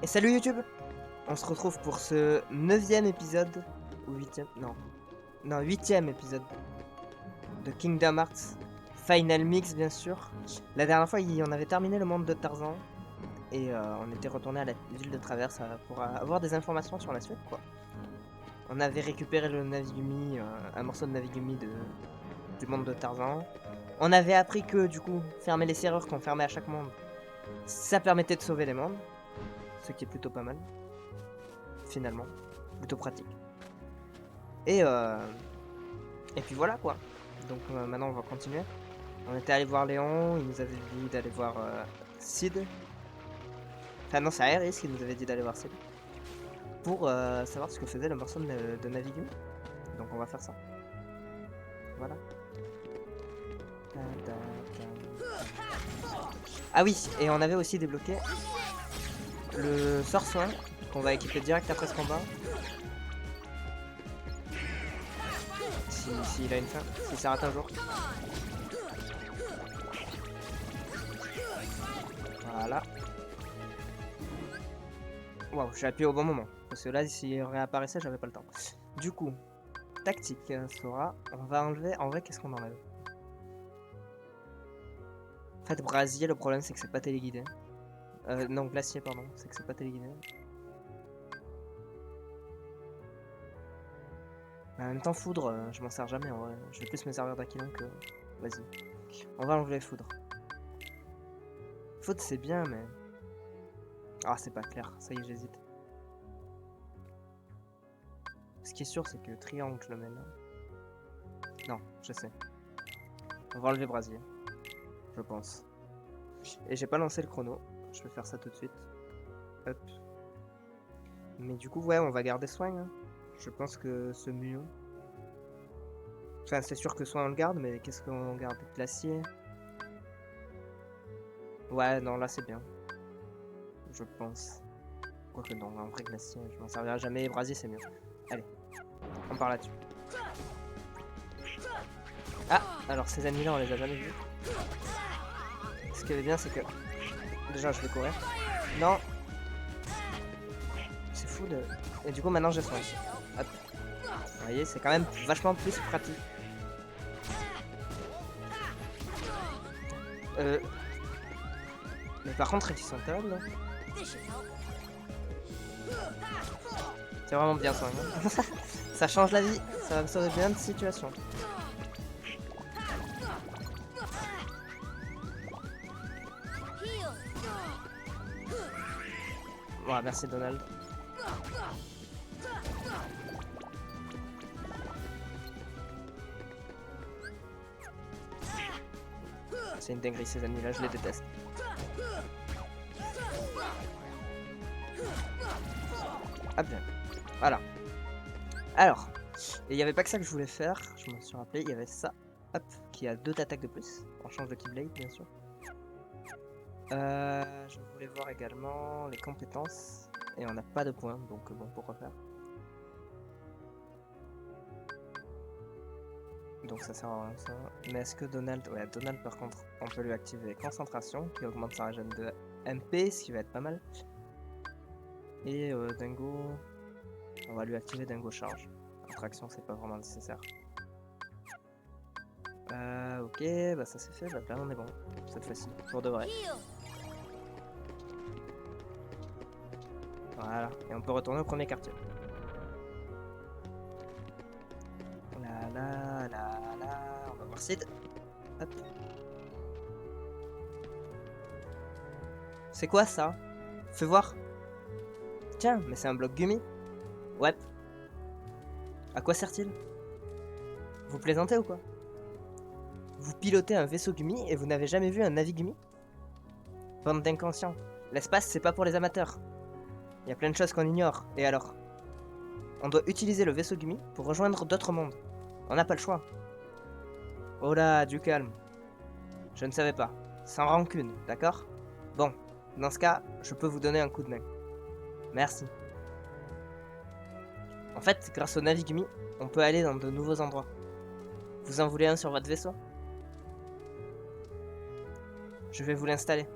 Et salut YouTube! On se retrouve pour ce 9e épisode, ou 8e, non 8e épisode de Kingdom Hearts Final Mix bien sûr. La dernière fois on avait terminé le monde de Tarzan et on était retourné à la ville de Traverse pour avoir des informations sur la suite quoi. On avait récupéré le Navigumi, un morceau de Navigumi du monde de Tarzan. On avait appris que du coup fermer les serrures qu'on fermait à chaque monde, ça permettait de sauver les mondes, ce qui est plutôt pas mal. Finalement, plutôt pratique. Et puis voilà quoi. Donc maintenant on va continuer. On était allé voir Léon, il nous avait dit d'aller voir Sid. Enfin non, c'est Aeris qui nous avait dit d'aller voir Sid. Pour savoir ce que faisait le morceau de Navigum. Donc on va faire ça. Voilà. Ah oui, et on avait aussi débloqué le sort soin qu'on va équiper direct après ce combat. S'il a une fin, s'il s'arrête un jour. Voilà. Waouh, j'ai appuyé au bon moment. Parce que là, s'il réapparaissait, j'avais pas le temps. Du coup, tactique, Sora. On va enlever. En vrai, qu'est-ce qu'on enlève? En fait, brasier, le problème, c'est que c'est pas téléguidé. Non, glacier, pardon. C'est que c'est pas téléguidé. Mais en même temps, foudre, je m'en sers jamais en vrai. Je vais plus me servir d'Aquilon que. Vas-y. On va enlever foudre. Foudre, c'est bien, mais. Ah, c'est pas clair. Ça y est, j'hésite. Ce qui est sûr, c'est que triangle, je le mets là. Non, je sais. On va enlever brasier. Je pense. Et j'ai pas lancé le chrono. Je vais faire ça tout de suite. Hop. Mais du coup, ouais, on va garder soin. Hein. Je pense que c'est mieux. Enfin, c'est sûr que soin on le garde, mais qu'est-ce qu'on garde? Glacier. Ouais, non, là c'est bien. Je pense. Quoique non, en vrai glacier, je m'en servirai jamais. Brasier, c'est mieux. Allez, on part là-dessus. Ah, alors ces ennemis-là, on les a jamais vus. Ce qui est bien, c'est que... Déjà, je vais courir. Non. C'est fou de... Et du coup, maintenant, j'ai soin. Hop. Vous voyez, c'est quand même vachement plus pratique. Mais par contre, ils sont terribles, là. C'est vraiment bien ça. Hein. Ça change la vie. Ça va me sauver bien de situations. Voilà, merci Donald. C'est une dinguerie ces ennemis là, je les déteste. Ah bien. Voilà. Alors, il n'y avait pas que ça que je voulais faire, je me suis rappelé, il y avait ça, hop, qui a 2 attaques de plus. On change de Keyblade bien sûr. Je voulais voir également les compétences, et on n'a pas de points, donc bon, pourquoi faire. Donc ça sert à rien ça. Mais est-ce que Donald... Ouais, Donald par contre, on peut lui activer concentration, qui augmente sa régène de MP, ce qui va être pas mal. Et Dingo... On va lui activer Dingo Charge. Attraction, c'est pas vraiment nécessaire. Ok, bah ça c'est fait, bah là on est bon. Cette fois-ci, pour de vrai. Voilà, et on peut retourner au premier quartier. Là, on va voir Sid. Hop. C'est quoi ça? Fais voir. Tiens, mais c'est un bloc Gumi. Ouais. À quoi sert-il? Vous plaisantez ou quoi? Vous pilotez un vaisseau Gumi et vous n'avez jamais vu un Navigumi? Bande d'inconscients. L'espace, c'est pas pour les amateurs. Il y a plein de choses qu'on ignore. Et alors? On doit utiliser le vaisseau Gumi pour rejoindre d'autres mondes. On n'a pas le choix. Oh là, du calme. Je ne savais pas. Sans rancune, d'accord? Bon, dans ce cas, je peux vous donner un coup de main. Merci. En fait, grâce au Navigumi, on peut aller dans de nouveaux endroits. Vous en voulez un sur votre vaisseau? Je vais vous l'installer.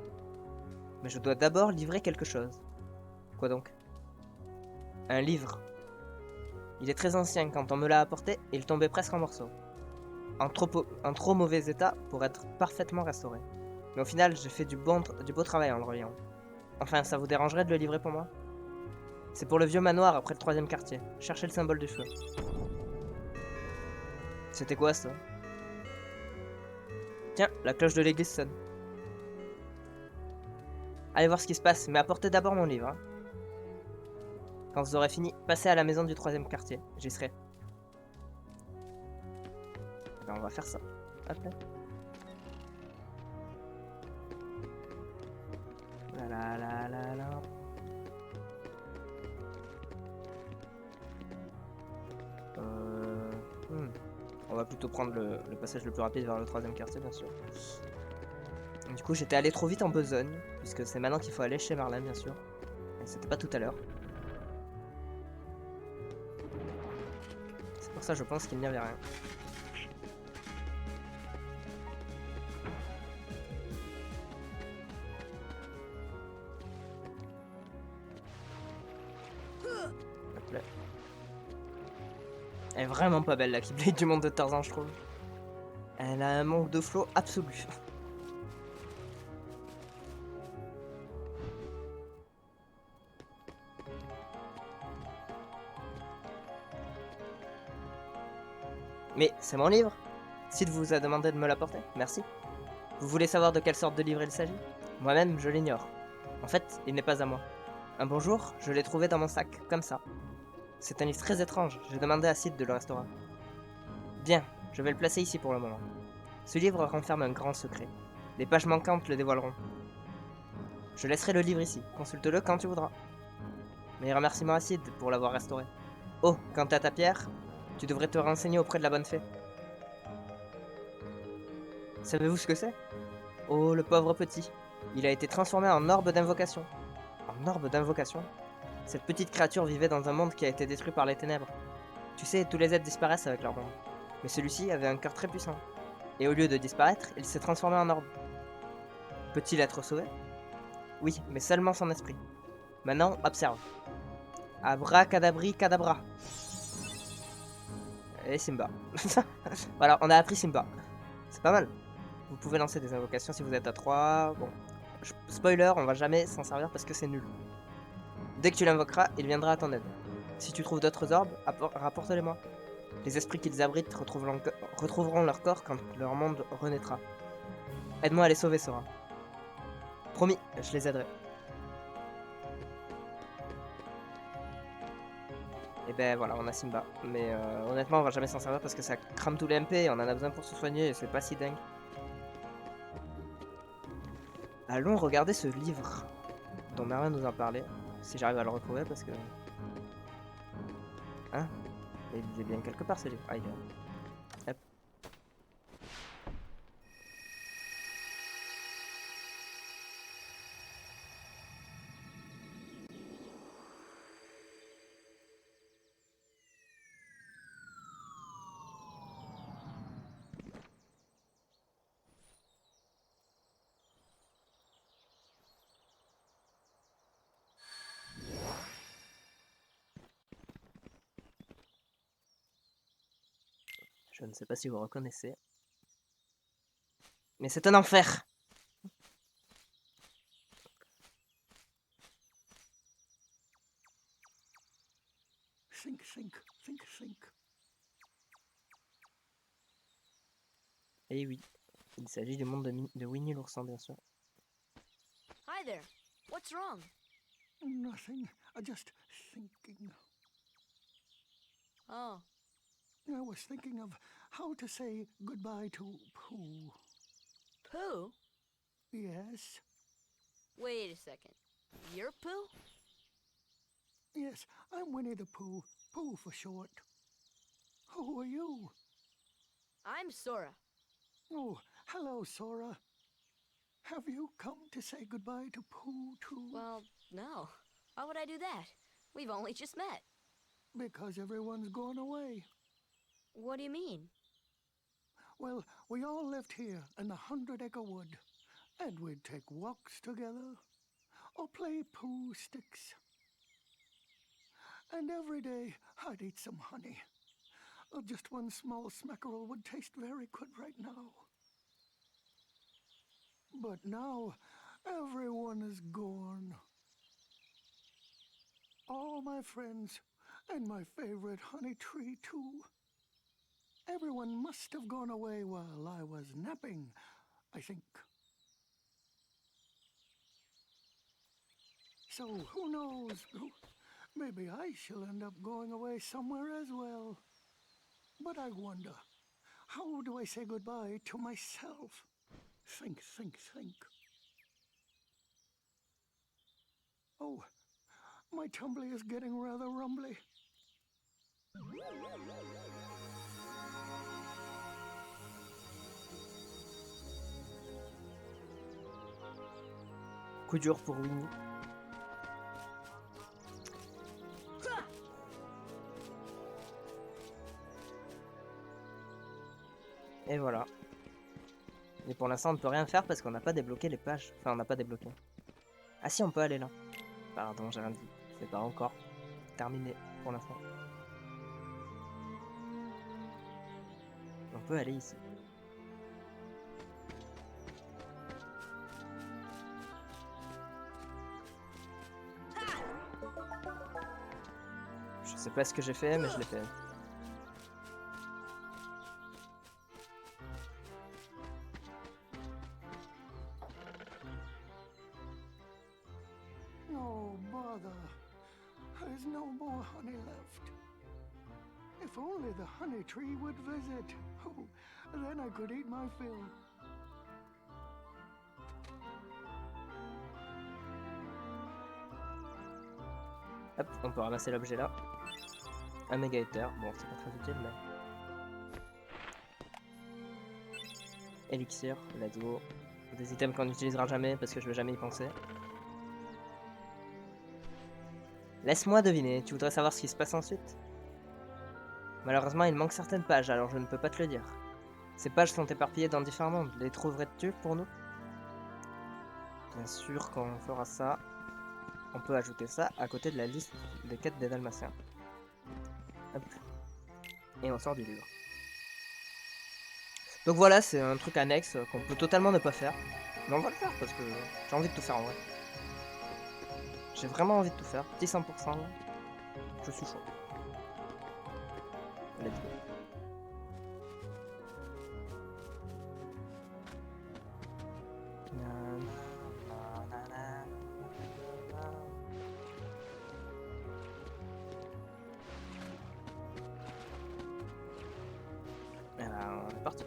Mais je dois d'abord livrer quelque chose. Quoi donc? Un livre. Il est très ancien. Quand on me l'a apporté, il tombait presque en morceaux. En trop mauvais état pour être parfaitement restauré. Mais au final, j'ai fait du beau travail en le reliant. Enfin, ça vous dérangerait de le livrer pour moi? C'est pour le vieux manoir après le 3e quartier. Cherchez le symbole du feu. C'était quoi ça? Tiens, la cloche de l'église sonne. Allez voir ce qui se passe, mais apportez d'abord mon livre. Hein. Quand vous aurez fini, passez à la maison du 3e quartier. J'y serai. Ben, on va faire ça. Hop là. La la la la. On va plutôt prendre le passage le plus rapide vers le 3e quartier, bien sûr. Du coup, j'étais allé trop vite en besogne, puisque c'est maintenant qu'il faut aller chez Marlène, bien sûr. Et c'était pas tout à l'heure. C'est pour ça, je pense qu'il n'y avait rien. Hop là. Elle est vraiment pas belle, la Keyblade du monde de Tarzan, je trouve. Elle a un manque de flow absolu. Mais c'est mon livre. Sid vous a demandé de me l'apporter. Merci. Vous voulez savoir de quelle sorte de livre il s'agit? Moi-même, je l'ignore. En fait, il n'est pas à moi. Un bon jour, je l'ai trouvé dans mon sac, comme ça. C'est un livre très étrange. J'ai demandé à Sid de le restaurer. Bien, je vais le placer ici pour le moment. Ce livre renferme un grand secret. Les pages manquantes le dévoileront. Je laisserai le livre ici. Consulte-le quand tu voudras. Mes remerciements à Sid pour l'avoir restauré. Oh, quant à ta pierre, tu devrais te renseigner auprès de la bonne fée. Savez-vous ce que c'est? Oh, le pauvre petit. Il a été transformé en orbe d'invocation. En orbe d'invocation? Cette petite créature vivait dans un monde qui a été détruit par les ténèbres. Tu sais, tous les êtres disparaissent avec leur monde. Mais celui-ci avait un cœur très puissant. Et au lieu de disparaître, il s'est transformé en orbe. Peut-il être sauvé? Oui, mais seulement son esprit. Maintenant, observe. Abracadabri cadabra. Et Simba. Voilà, on a appris Simba. C'est pas mal. Vous pouvez lancer des invocations si vous êtes à 3. Bon, spoiler, on va jamais s'en servir parce que c'est nul. Dès que tu l'invoqueras, il viendra à ton aide. Si tu trouves d'autres orbes, rapporte-les-moi. Les esprits qu'ils abritent retrouveront leur corps quand leur monde renaîtra. Aide-moi à les sauver, Sora. Promis, je les aiderai. Et ben voilà, on a Simba. Mais honnêtement, on va jamais s'en servir parce que ça crame tous les MP et on en a besoin pour se soigner et c'est pas si dingue. Allons regarder ce livre dont Merlin nous en parlait. Si j'arrive à le retrouver parce que... Hein? Il est bien quelque part ce livre. Ah, il est là. Hop. Je ne sais pas si vous reconnaissez. Mais c'est un enfer! Think, think, think, think. Eh oui, il s'agit du monde de Winnie l'ourson, bien sûr. Hi there. What's wrong? Nothing. Just thinking. Oh, I was thinking of how to say goodbye to Pooh. Pooh? Yes, Wait a second. You're Pooh? yes, I'm Winnie the Pooh. Pooh for short. Who are you? I'm Sora. Oh, hello, Sora. Have you come to say goodbye to Pooh too? Well, no. Why would I do that? We've only just met. Because everyone's gone away. What do you mean? Well, we all lived here in the 100-acre wood, and we'd take walks together, or play Pooh sticks. and every day I'd eat some honey. Just one small smackerel would taste very good right now. But now, everyone is gone. All my friends, and my favorite honey tree, too. Everyone must have gone away while I was napping, I think. So, who knows? Maybe I shall end up going away somewhere as well. But I wonder, how do I say goodbye to myself? Think. Oh, my tumbly is getting rather rumbly. Coup dur pour Winnie. Et voilà. Et pour l'instant, on ne peut rien faire parce qu'on n'a pas débloqué les pages. Enfin, on n'a pas débloqué. Ah si, on peut aller là. Pardon, j'ai rien dit. C'est pas encore terminé pour l'instant. On peut aller ici. Je sais pas ce que j'ai fait, mais je l'ai fait. Oh, bother. There's no more honey left. If only the honey tree would visit. Oh, then I could eat my fill. Hop, on peut ramasser l'objet là. Un méga éther. Bon, c'est pas très utile, mais. Élixir, let's go. Des items qu'on n'utilisera jamais parce que je vais jamais y penser. Laisse-moi deviner, tu voudrais savoir ce qui se passe ensuite? Malheureusement, il manque certaines pages, alors je ne peux pas te le dire. Ces pages sont éparpillées dans différents mondes. Les trouverais-tu pour nous? Bien sûr qu'on fera ça. On peut ajouter ça à côté de la liste des quêtes des Dalmatiens. Hop. Et on sort du livre. Donc voilà, c'est un truc annexe qu'on peut totalement ne pas faire. Mais on va le faire parce que j'ai envie de tout faire en vrai. J'ai vraiment envie de tout faire. Petit 100%. Je suis chaud. Let's go. Et ben, on est parti.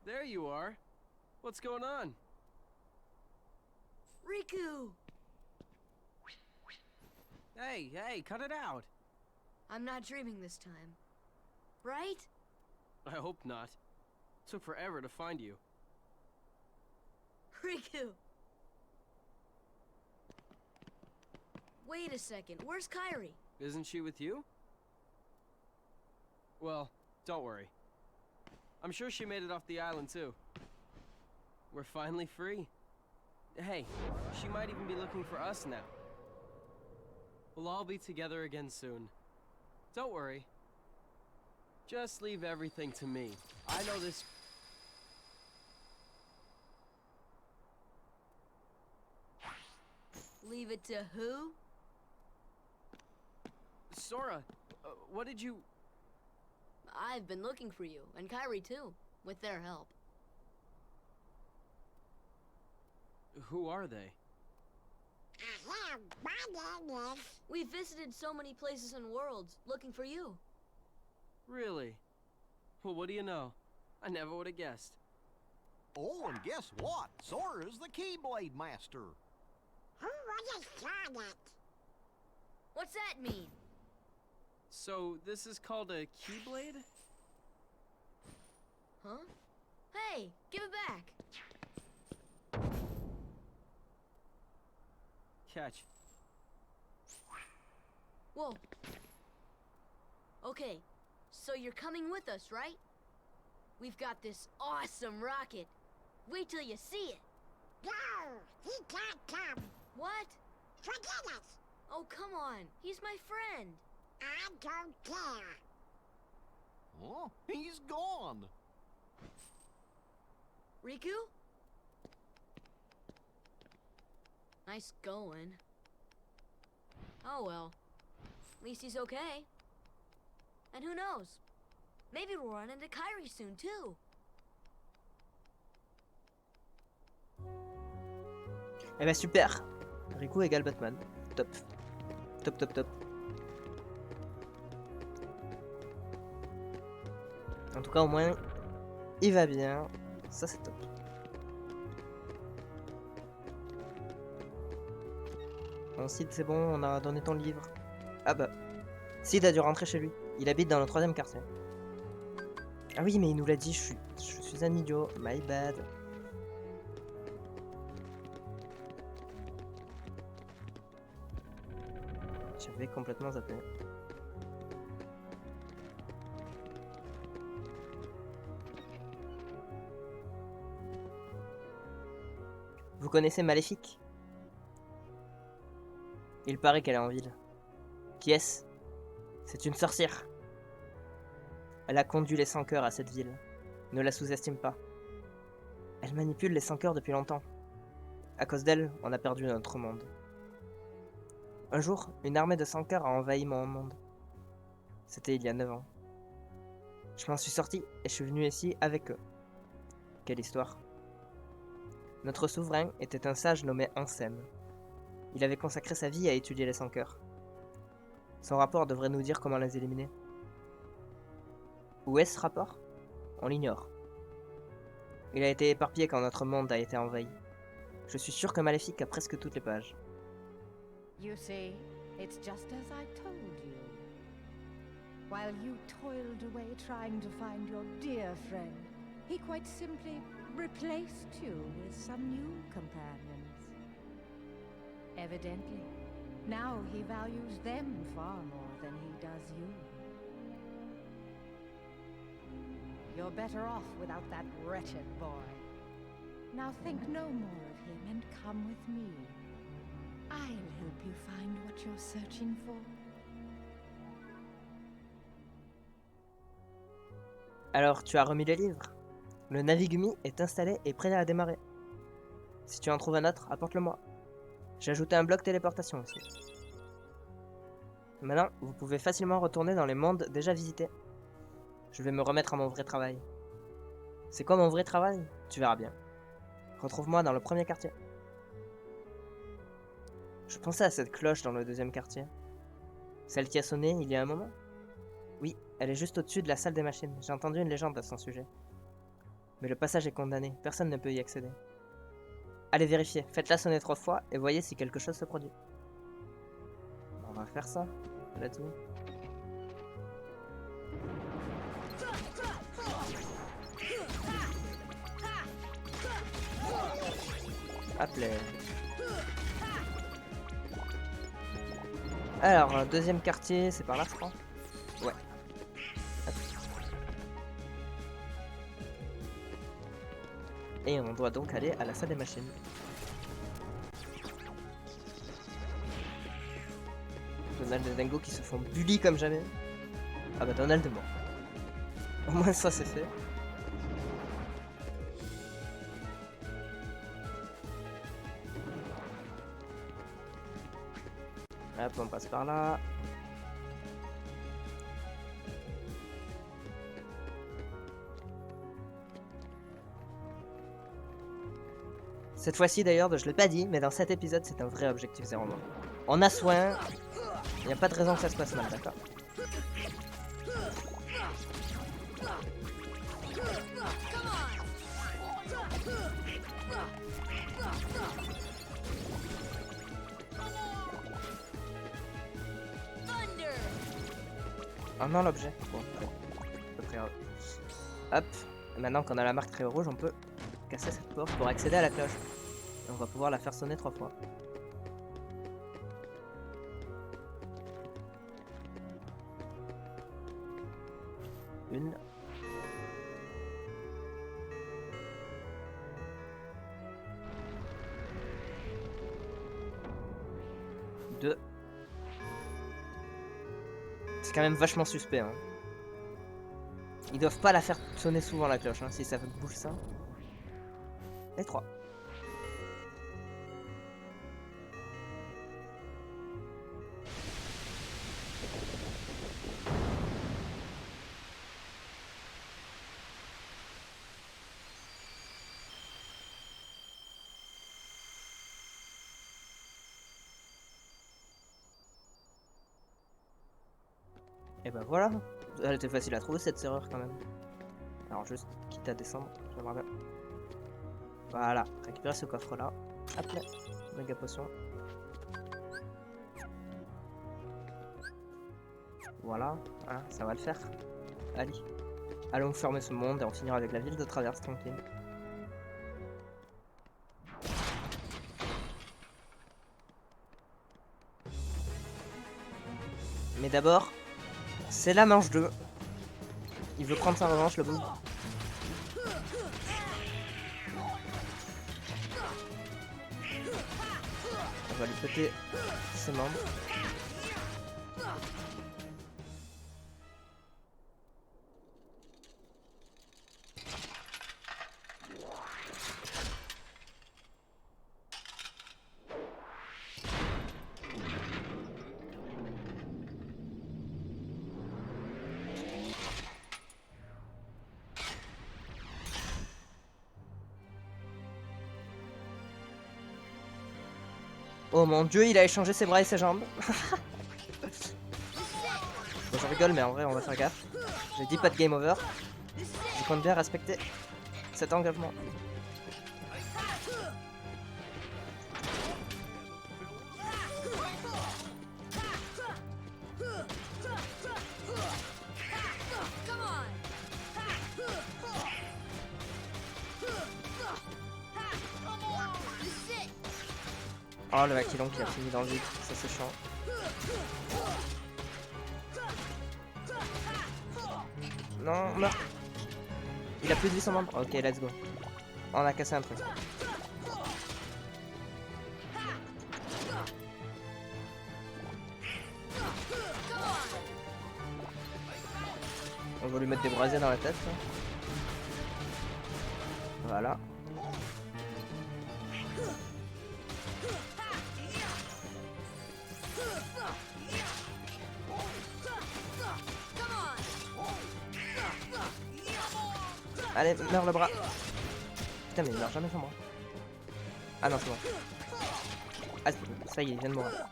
There you are. What's going on? Riku! Hey, cut it out. I'm not dreaming this time. Right? I hope not. Took forever to find you. Riku! Wait a second, where's Kairi? Isn't she with you? Well, don't worry. I'm sure she made it off the island too. We're finally free. Hey, she might even be looking for us now. We'll all be together again soon. Don't worry. Just leave everything to me. I know this. Leave it to who? Sora, what did you... I've been looking for you, and Kairi too, with their help. Who are they? We've visited so many places and worlds, looking for you. Really? Well, what do you know? I never would have guessed. Oh, and guess what? Sora's the Keyblade Master. Who would have thought it? What's that mean? So, this is called a Keyblade? Huh? Hey, give it back! Catch. Whoa. Okay, so you're coming with us, right? We've got this awesome rocket. Wait till you see it. No, he can't come. What? Forget it. Oh, come on. He's my friend. I don't care. Oh, he's gone. Riku? Nice going. Oh well. At least he's okay. And who knows? Maybe we'll run into Kairi soon too. Eh ben super. Riku égale Batman. Top. Top, top, top. En tout cas, au moins, il va bien. Ça, c'est top. Bon, Sid, c'est bon, on a donné ton livre. Ah bah. Sid a dû rentrer chez lui. Il habite dans le 3e quartier. Ah oui, mais il nous l'a dit, je suis un idiot. My bad. J'avais complètement zappé. Vous connaissez Maléfique? Il paraît qu'elle est en ville. Qui est-ce? C'est une sorcière. Elle a conduit les sans cœurs à cette ville. Ne la sous-estime pas. Elle manipule les sans cœurs depuis longtemps. À cause d'elle, on a perdu notre monde. Un jour, une armée de sans cœurs a envahi mon monde. C'était il y a 9 ans. Je m'en suis sorti et je suis venu ici avec eux. Quelle histoire. Notre souverain était un sage nommé Ansem. Il avait consacré sa vie à étudier les sans cœurs. Son rapport devrait nous dire comment les éliminer. Où est ce rapport? On l'ignore. Il a été éparpillé quand notre monde a été envahi. Je suis sûr que Maléfique a presque toutes les pages. You see, it's just as I told you. While you toiled away trying to find your dear friend, he quite simply replaced you with some new companions. Evidently, now he values them far more than he does you. You're better off without that wretched boy. Now think no more of him and come with me. I'll help you find what you're searching for. Alors, tu as remis les livres? Le Navigumi est installé et prêt à démarrer. Si tu en trouves un autre, apporte-le-moi. J'ai ajouté un bloc téléportation aussi. Maintenant, vous pouvez facilement retourner dans les mondes déjà visités. Je vais me remettre à mon vrai travail. C'est quoi mon vrai travail? Tu verras bien. Retrouve-moi dans le 1er quartier. Je pensais à cette cloche dans le 2e quartier. Celle qui a sonné il y a un moment? Oui, elle est juste au-dessus de la salle des machines. J'ai entendu une légende à son sujet. Mais le passage est condamné, personne ne peut y accéder. Allez vérifier, faites-la sonner 3 fois et voyez si quelque chose se produit. On va faire ça, let's go. Hop là. Alors, 2e quartier, c'est par là, je crois. Ouais. Hop. Et on doit donc aller à la salle des machines. Donald et Dingo qui se font bully comme jamais. Ah bah Donald est mort. Au moins ça c'est fait. Hop, on passe par là. Cette fois-ci d'ailleurs, je l'ai pas dit, mais dans cet épisode c'est un vrai objectif 0 mort. On a soin, il n'y a pas de raison que ça se passe mal, d'accord? Oh non, l'objet. Bon, très heureux. Hop, et maintenant qu'on a la marque très rouge, on peut casser cette porte pour accéder à la cloche. Et on va pouvoir la faire sonner 3 fois. Une. 2. C'est quand même vachement suspect. Hein. Ils doivent pas la faire sonner souvent la cloche, hein, si ça bouge ça. Et 3. Et ben voilà. Elle était facile à trouver cette serrure quand même. Alors juste, quitte à descendre, j'aimerais bien. Voilà, récupérer ce coffre là. Hop là, méga potion. Voilà, hein, ça va le faire. Allez, allons fermer ce monde et on finira avec la ville de Traverse tranquille. Mais d'abord, c'est la manche 2. Il veut prendre sa revanche, le bout. On va lui péter ses membres. Oh mon dieu, il a échangé ses bras et ses jambes. Bon, je rigole, mais en vrai, on va faire gaffe. J'ai dit pas de game over. Je compte bien respecter cet engagement. Oh, le Aquilon qui a fini dans le vide, ça c'est chiant. Non, meurt. Il a plus de vie son membre. Ok, let's go. On a cassé un truc. On va lui mettre des brasiers dans la tête. Là. Voilà. Allez, meurs le bras. Putain, mais il meurt jamais son bras. Ah non, c'est bon. Ah, ça y est, il vient de mourir.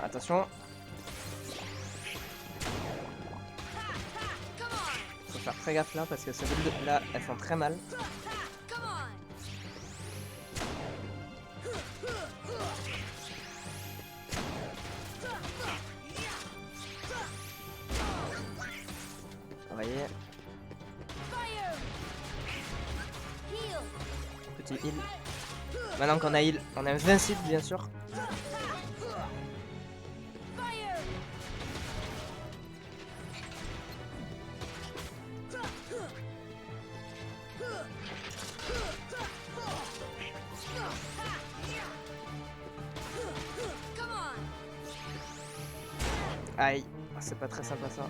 Attention. Faut faire très gaffe là parce que ces bulles là, elles font très mal. Voyez. Petit heal. Maintenant qu'on a heal, on est invincible bien sûr. Aïe, c'est pas très sympa ça.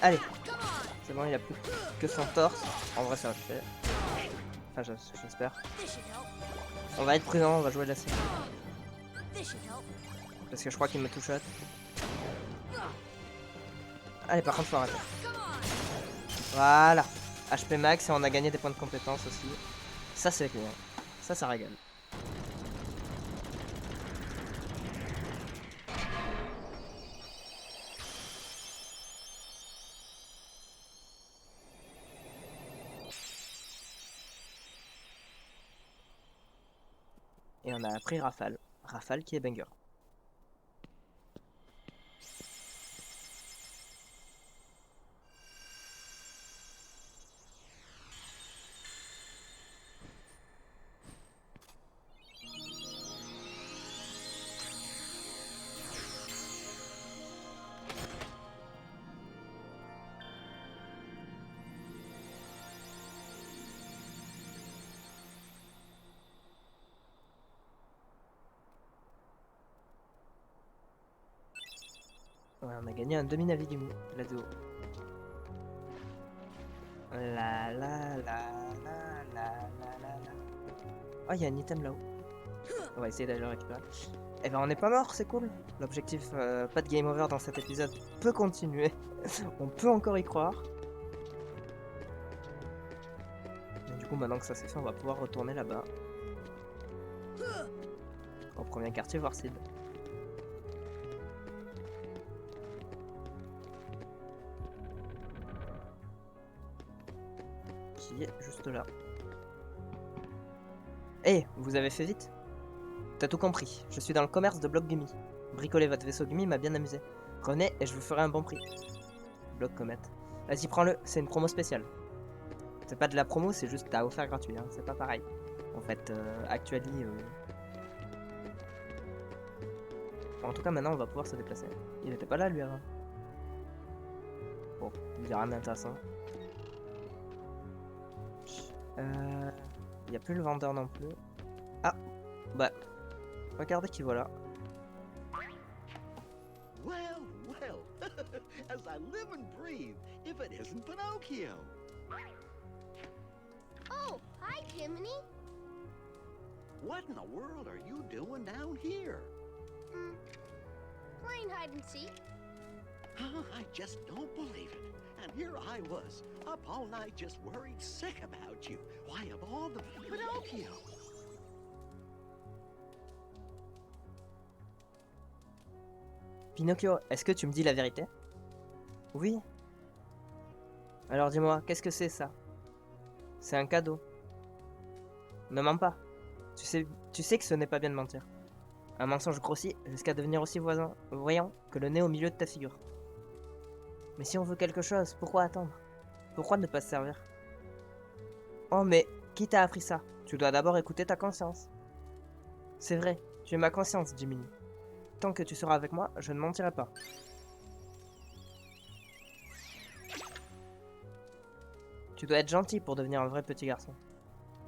Allez, c'est bon, il a plus que son torse. En vrai, ça va le faire. Enfin, j'espère. On va être prudent, on va jouer la scène. Parce que je crois qu'il me touche. Allez, par contre, faut arrêter. Voilà. HP max et on a gagné des points de compétence aussi. Ça, c'est bien. Ça régale. Et on a appris Rafale. Rafale qui est banger. Ouais, on a gagné un demi-Navigumi. Let's go. La la la la la la la la. Oh, il y a un item là-haut. On va essayer d'aller le récupérer. Eh ben, on n'est pas mort, c'est cool. L'objectif, pas de game over dans cet épisode, peut continuer. On peut encore y croire. Et du coup, maintenant que ça c'est fait, on va pouvoir retourner là-bas. Au premier quartier, voir Sid. Qui est juste là. Eh, vous avez fait vite? T'as tout compris, je suis dans le commerce de Block Gummy. Bricoler votre vaisseau Gummy m'a bien amusé. Revenez et je vous ferai un bon prix. Block Comet. Vas-y, prends-le, c'est une promo spéciale. C'est pas de la promo, c'est juste à offert gratuit, hein. C'est pas pareil. En fait, Actually... En tout cas, maintenant, on va pouvoir se déplacer. Il était pas là, lui, avant. Bon, il y a rien d'intéressant. Il n'y a plus le vendeur non plus. Ah, bah, regardez qui voilà. Well, well, as I live and breathe, if it isn't Pinocchio. Oh, hi, Jiminy. What in the world are you doing down here? Playing hide and seek. I just don't believe it. And here I was, up all night just worried sick about you. Why, of all the... Pinocchio! Pinocchio, est-ce que tu me dis la vérité? Oui. Alors dis-moi, qu'est-ce que c'est ça? C'est un cadeau. Ne mens pas. Tu sais que ce n'est pas bien de mentir. Un mensonge grossit jusqu'à devenir aussi voyant que le nez au milieu de ta figure. Mais si on veut quelque chose, pourquoi attendre? Pourquoi ne pas se servir? Oh mais, qui t'a appris ça? Tu dois d'abord écouter ta conscience. C'est vrai, tu es ma conscience, Jiminy. Tant que tu seras avec moi, je ne mentirai pas. Tu dois être gentil pour devenir un vrai petit garçon.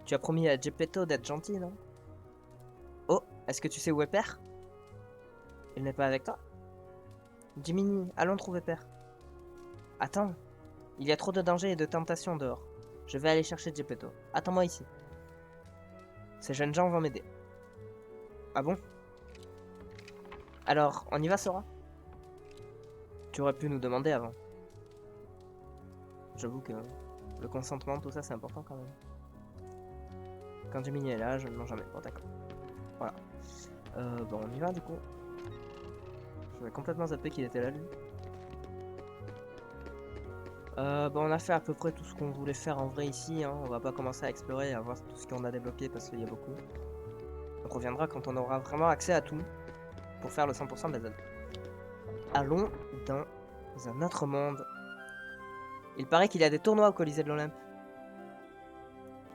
Tu as promis à Geppetto d'être gentil, non? Oh, est-ce que tu sais où est Père? Il n'est pas avec toi? Jiminy, allons trouver Père. Attends, il y a trop de dangers et de tentations dehors. Je vais aller chercher Geppetto. Attends-moi ici. Ces jeunes gens vont m'aider. Ah bon? Alors, on y va, Sora? Tu aurais pu nous demander avant. J'avoue que le consentement, tout ça, c'est important quand même. Quand Jiminy est là, je ne mens jamais. Bon, d'accord. Voilà. Bon, on y va du coup. Je vais complètement zapper qu'il était là, lui. Bon, on a fait à peu près tout ce qu'on voulait faire en vrai ici, hein. On va pas commencer à explorer et à voir tout ce qu'on a débloqué parce qu'il y a beaucoup. On reviendra quand on aura vraiment accès à tout pour faire le 100% des aides. Allons dans un autre monde. Il paraît qu'il y a des tournois au Colisée de l'Olympe.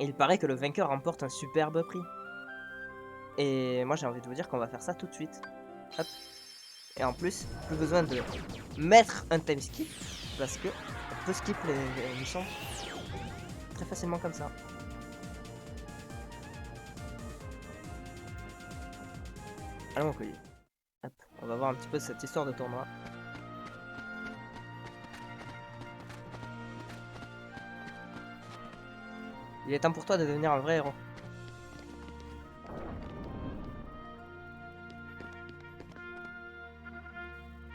Et il paraît que le vainqueur remporte un superbe prix. Et moi j'ai envie de vous dire qu'on va faire ça tout de suite. Hop. Et en plus, plus besoin de mettre un time skip parce que on peut skip les missions très facilement comme ça. Allons au collier. Hop. On va voir un petit peu cette histoire de tournoi. Il est temps pour toi de devenir un vrai héros.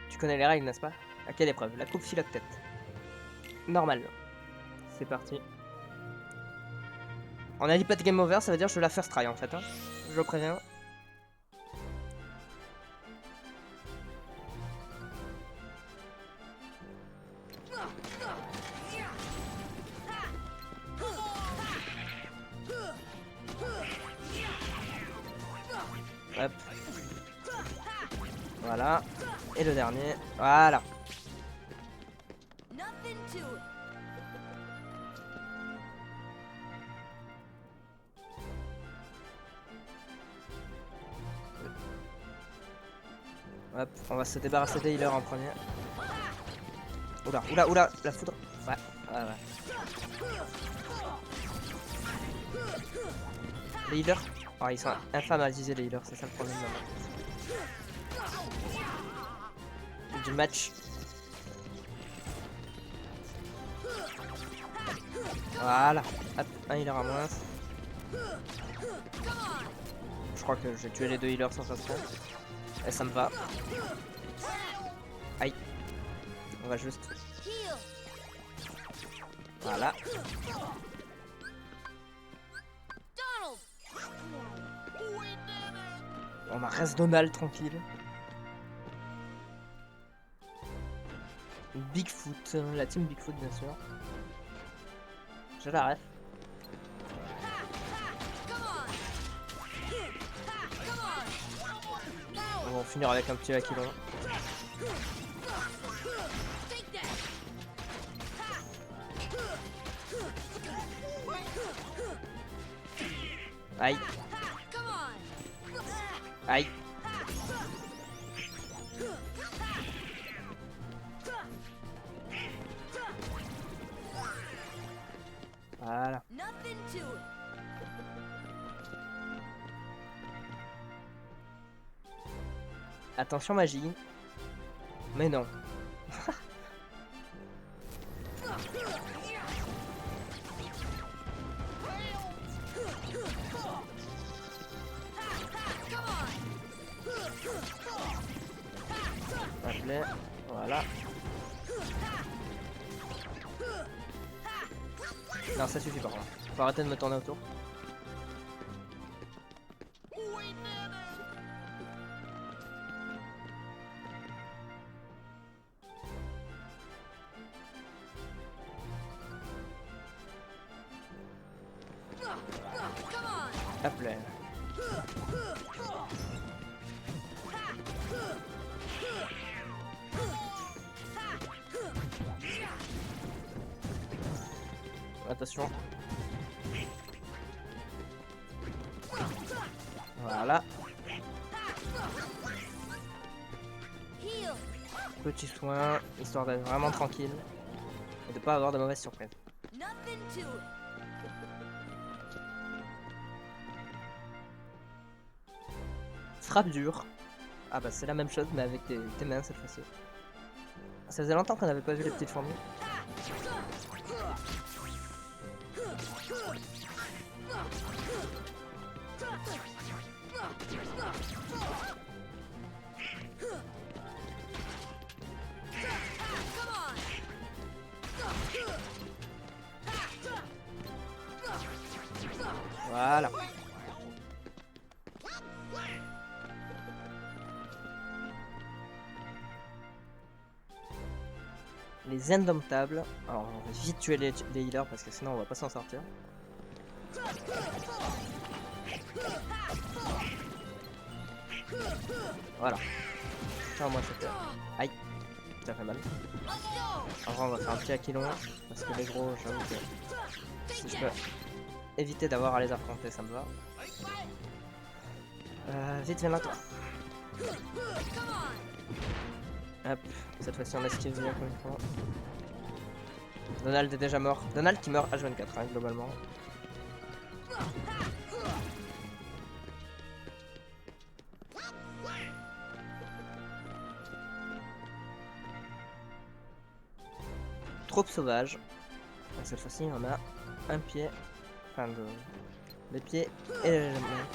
Tu connais les règles, n'est-ce pas? À quelle épreuve? La coupe philoctète. Normal. C'est parti. On a dit pas de game over, ça veut dire que je la first try en fait. Hein. Je le préviens. Hop. Voilà. Et le dernier. Voilà. Nothing to it. Hop, on va se débarrasser des healers en premier. Oula, oula, oula, la foudre. Ouais, ouais, ouais. Les healers. Oh, ils sont infâmes à utiliser les healers, c'est ça le problème. du match. Voilà. Hop, un healer à moins. Je crois que j'ai tué les deux healers sans façon. Et ça me va. Aïe. On va juste... Voilà. On reste Donald tranquille. Bigfoot, la team Bigfoot bien sûr. J'ai la ref. On va finir avec un petit Aquilon. Aïe. Aïe. Voilà. Attention magie. Mais non. Appelez. Voilà. Non, ça suffit par contre. Faut arrêter de me tourner autour. Hop là. Attention. Voilà. Petit soin, histoire d'être vraiment tranquille et de pas avoir de mauvaises surprises. Frappe dure. Ah bah c'est la même chose mais avec tes mains cette fois-ci. Ça faisait longtemps qu'on n'avait pas vu les petites fourmis. Voilà. Les indomptables. Alors on va vite tuer les healers parce que sinon on va pas s'en sortir. Voilà. Tiens, moi ça fait. Aïe. Ça fait mal. En vrai on va faire un petit Aquilon. Parce que les gros, j'avoue que si je peux éviter d'avoir à les affronter, ça me va. Vite, viens là toi. Hop, cette fois-ci on esquive bien comme il faut. Donald est déjà mort. Donald qui meurt H24 hein, globalement. Troupe sauvage. Cette fois-ci on a un pied. Enfin les pieds et les mains.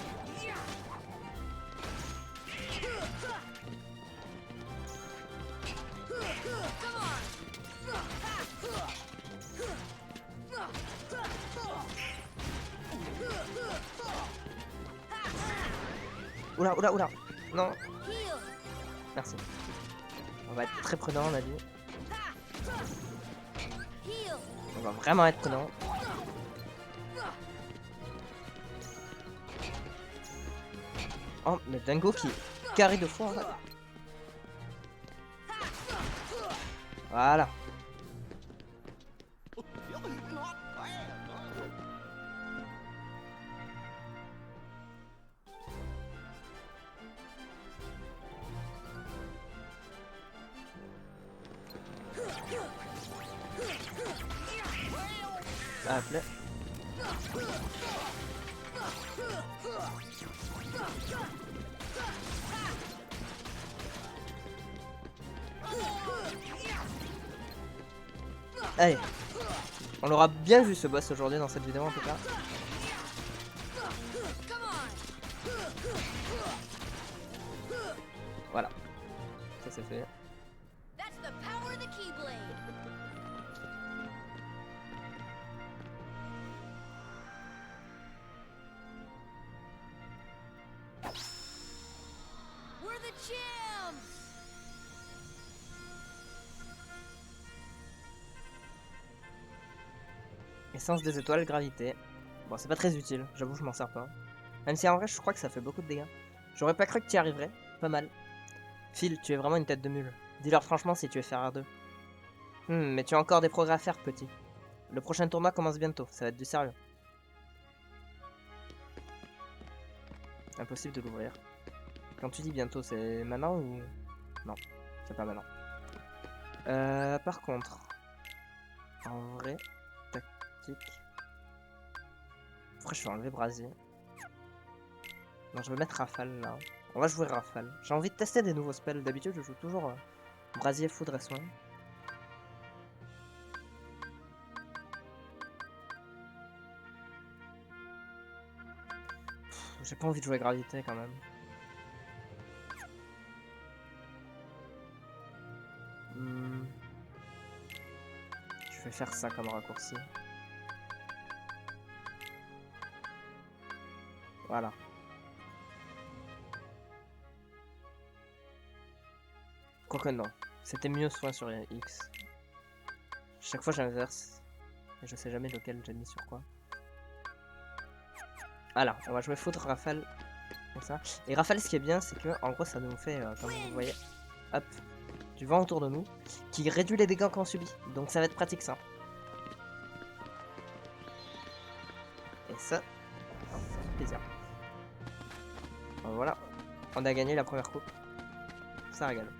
Oula, oula, oula. Non. Merci. On va être très prudent, on a dit. On va vraiment être prudent. Oh, mais Dingo qui carré de fois en fait. Voilà. Ah, plaît. Allez. On l'aura bien vu ce boss aujourd'hui dans cette vidéo en tout cas. Voilà. Ça c'est fait. That's the power of the Keyblade. We're the champs. Essence des étoiles, gravité. Bon, c'est pas très utile, j'avoue, je m'en sers pas. Même si en vrai, je crois que ça fait beaucoup de dégâts. J'aurais pas cru que tu y arriverais. Pas mal. Phil, tu es vraiment une tête de mule. Dis-leur franchement si tu es faire R2. Mais tu as encore des progrès à faire, petit. Le prochain tournoi commence bientôt, ça va être du sérieux. Impossible de l'ouvrir. Quand tu dis bientôt, c'est maintenant ou... Non, c'est pas maintenant. Par contre... En vrai... Tactique... Après je vais enlever brasier. Non, je vais mettre rafale là. On va jouer rafale. J'ai envie de tester des nouveaux spells. D'habitude je joue toujours brasier, foudre et soin. J'ai pas envie de jouer gravité quand même. Je vais faire ça comme raccourci. Voilà. Quoique non. C'était mieux soin sur X. Chaque fois j'inverse. Et je sais jamais lequel j'ai mis sur quoi. Voilà, on va jouer foudre, rafale. Comme ça. Et rafale, ce qui est bien, c'est que en gros ça nous fait, comme vous voyez, hop, du vent autour de nous, qui réduit les dégâts qu'on subit. Donc ça va être pratique ça. Et ça fait plaisir. Voilà, on a gagné la première coupe. Ça régale.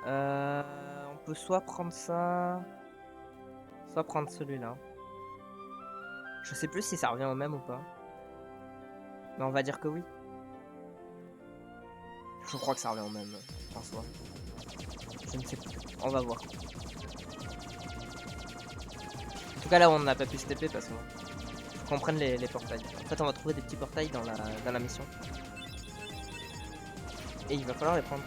On peut soit prendre ça, soit prendre celui-là. Je sais plus si ça revient au même ou pas. Mais on va dire que oui. Je crois que ça revient au même en soi. Je ne sais plus. On va voir. En tout cas là on n'a pas pu se TP parce que faut qu'on prenne les portails. En fait on va trouver des petits portails dans la mission. Et il va falloir les prendre.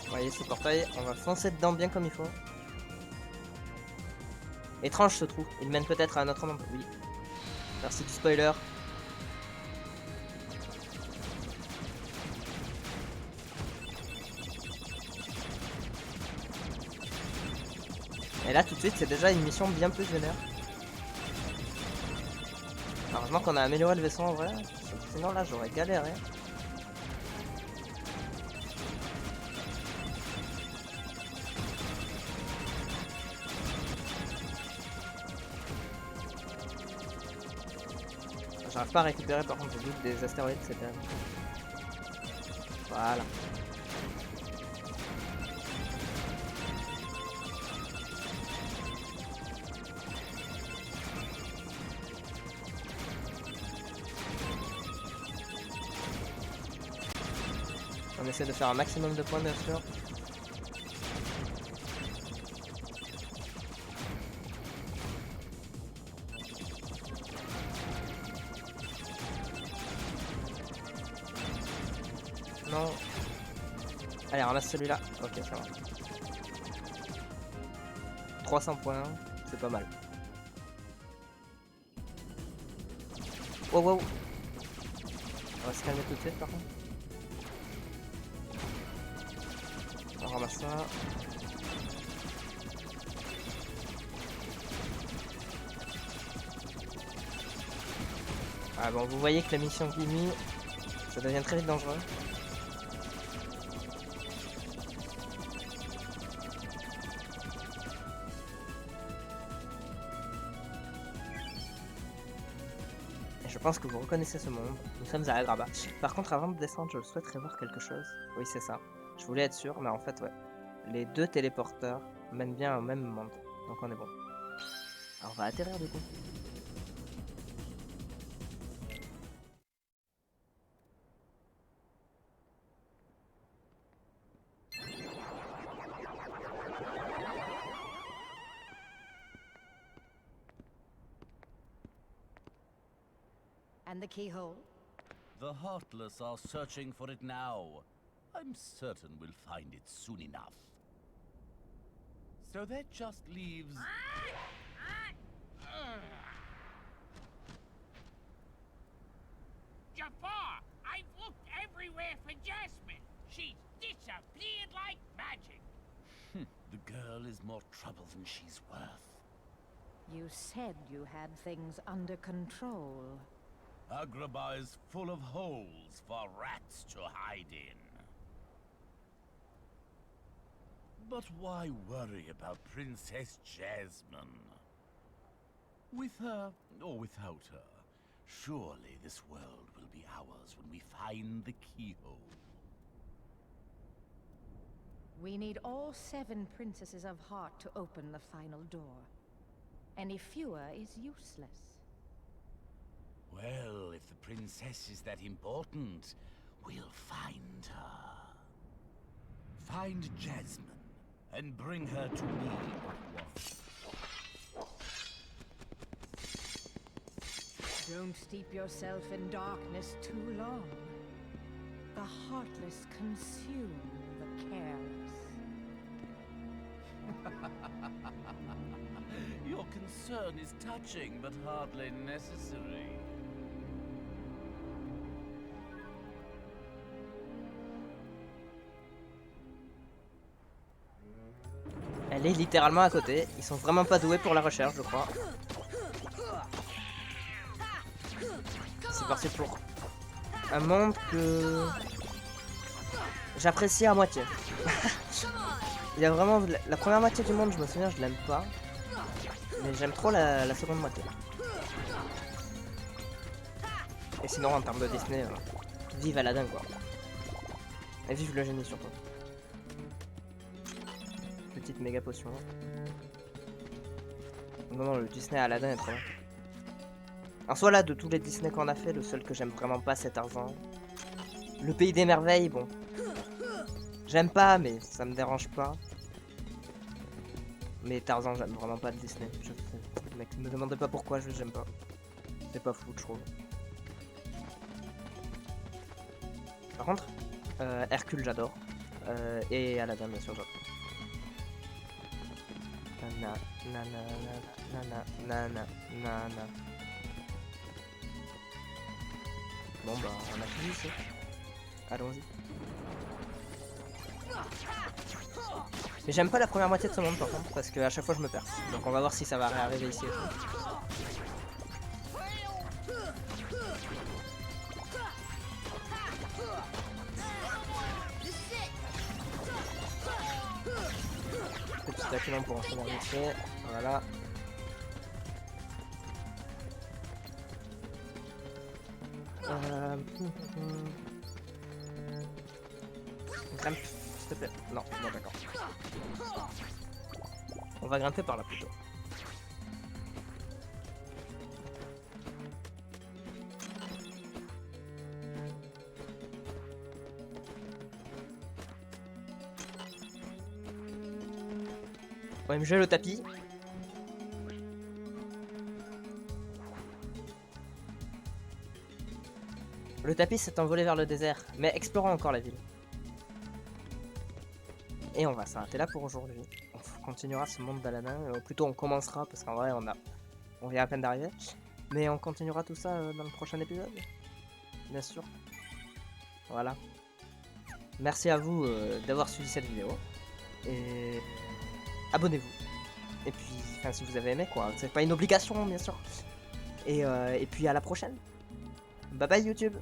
Vous voyez ce portail, on va foncer dedans bien comme il faut. Étrange ce trou, il mène peut-être à un autre monde. Oui. Merci du spoiler. Et là tout de suite c'est déjà une mission bien plus vénère. Heureusement qu'on a amélioré le vaisseau en vrai, sinon là j'aurais galéré. J'arrive pas à récupérer par contre le doute des astéroïdes, c'est terrible. Voilà. On essaie de faire un maximum de points bien sûr. Non. Allez, on ramasse celui-là. Ok, ça va. 300 points, c'est pas mal. Wow, wow. On va se calmer tout de suite par contre. On ramasse ça. Ah bon, vous voyez que la mission Gimme, ça devient très vite dangereux. Et je pense que vous reconnaissez ce monde. Nous sommes à Agrabah. Par contre, avant de descendre, je souhaiterais voir quelque chose. Oui, c'est ça. Je voulais être sûr, mais en fait, ouais. Les deux téléporteurs mènent bien au même monde. Donc on est bon. Alors on va atterrir du coup. And the keyhole? The Heartless are searching for it now. I'm certain we'll find it soon enough. So that just leaves... Jafar! I've looked everywhere for Jasmine. She's disappeared like magic. The girl is more trouble than she's worth. You said you had things under control. Agrabah is full of holes for rats to hide in. But why worry about Princess Jasmine? With her or without her, surely this world will be ours when we find the keyhole. We need all 7 princesses of heart to open the final door. Any fewer is useless. Well, if the princess is that important, we'll find her. Find Jasmine, and bring her to me at once. Don't steep yourself in darkness too long. The heartless consume the careless. Your concern is touching, but hardly necessary. Elle est littéralement à côté. Ils sont vraiment pas doués pour la recherche, je crois. C'est parti pour un monde que j'apprécie à moitié. Il y a vraiment la première moitié du monde, je me souviens, je l'aime pas. Mais j'aime trop la seconde moitié. Et sinon, en termes de Disney, vive Aladdin quoi. Et vive le génie surtout. Petite méga potion. Non, le Disney Aladdin est trop bien. En soit là, de tous les Disney qu'on a fait, le seul que j'aime vraiment pas c'est Tarzan. Le Pays des Merveilles, bon. J'aime pas, mais ça me dérange pas. Mais Tarzan, j'aime vraiment pas le Disney. Mec, me demandez pas pourquoi, j'aime pas. C'est pas fou, je trouve. Par contre, Hercule, j'adore. Et Aladdin, bien sûr, j'adore. Nana, nana, nana, nana, nana. Bon bah, on a fini ici. Allons-y. Mais j'aime pas la première moitié de ce monde par contre, parce que à chaque fois je me perds. Donc on va voir si ça va réarriver ici. Petit accident pour entrer dans le lycée. Voilà. Grimpe, s'il te plaît. Non, bon d'accord. On va grimper par là plutôt. OMG le tapis. Le tapis s'est envolé vers le désert, mais explorons encore la ville. Et on va s'arrêter là pour aujourd'hui. On continuera ce monde d'Aladin, plutôt on commencera, parce qu'en vrai on vient à peine d'arriver. Mais on continuera tout ça dans le prochain épisode, bien sûr. Voilà. Merci à vous d'avoir suivi cette vidéo. Et abonnez-vous. Et puis, enfin, si vous avez aimé, quoi. C'est pas une obligation, bien sûr. Et puis à la prochaine. Bye bye YouTube.